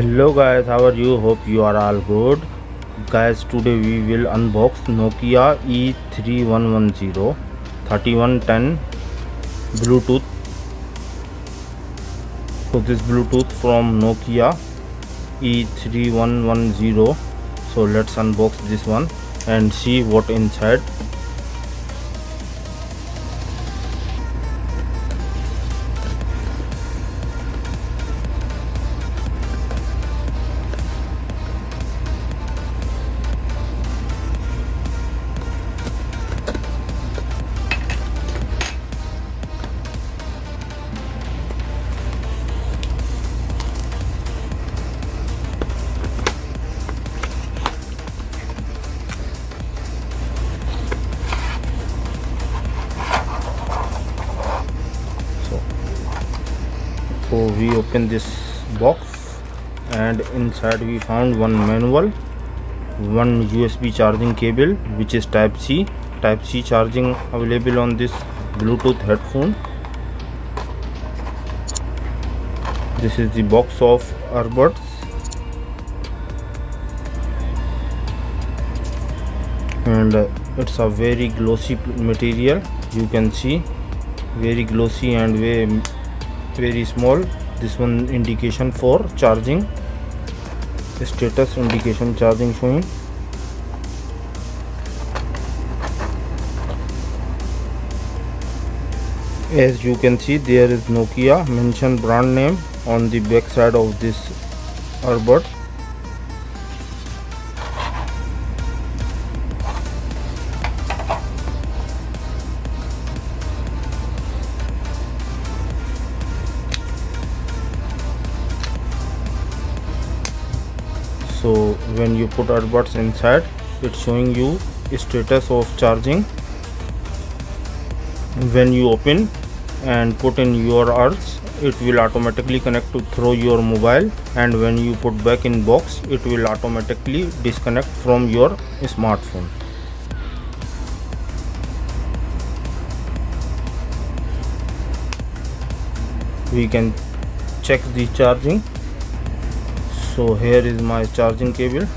Hello guys, how are you? Hope you are all good. Guys, today we will unbox Nokia E3110 3110 Bluetooth. So this Bluetooth from Nokia E3110. So let's unbox this one and see what inside. So we open this box and inside we found one manual, one USB charging cable which is type C charging available on this Bluetooth headphone. This is the box of earbuds, and it's a very glossy material. You can see very glossy and very small. This one indication for charging, status indication, charging showing. As you can see, there is Nokia mentioned brand name on the back side of this earbud. So when you put earbuds inside, it's showing you status of charging. When you open and put in your earbuds, it will automatically connect to through your mobile, and when you put back in box, it will automatically disconnect from your smartphone. We can check the charging. So here is my charging cable.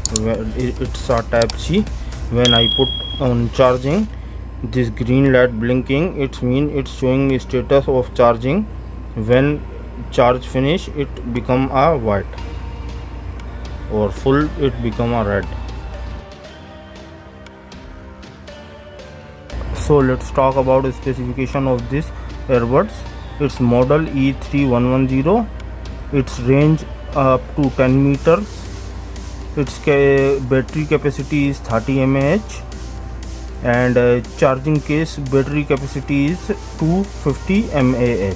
It's a type C. When I put on charging, this green light blinking, it means it's showing status of charging. When charge finish, it become a white, or full it become a red. So let's talk about the specification of this earbuds. It's model E3110. Its range up to 10 meters. Its battery capacity is 30 mAh, and charging case battery capacity is 250 mAh.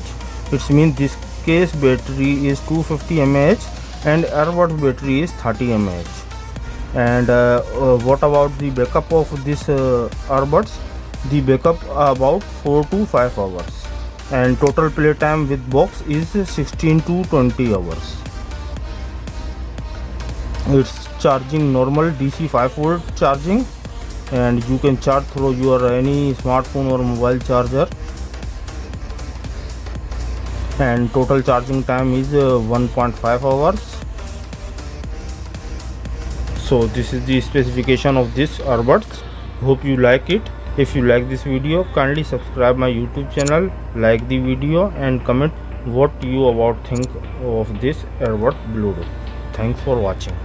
It means this case battery is 250 mAh and earbud battery is 30 mAh. And what about the backup of this earbuds? The backup about 4 to 5 hours, and total play time with box is 16 to 20 hours. It's charging normal DC 5V charging, and you can charge through your any smartphone or mobile charger, and total charging time is 1.5 hours. So this is the specification of this earbuds. Hope you like it. If you like this video, kindly subscribe my YouTube channel, like the video, and comment what you about think of this earbud Bluetooth. Thanks for watching.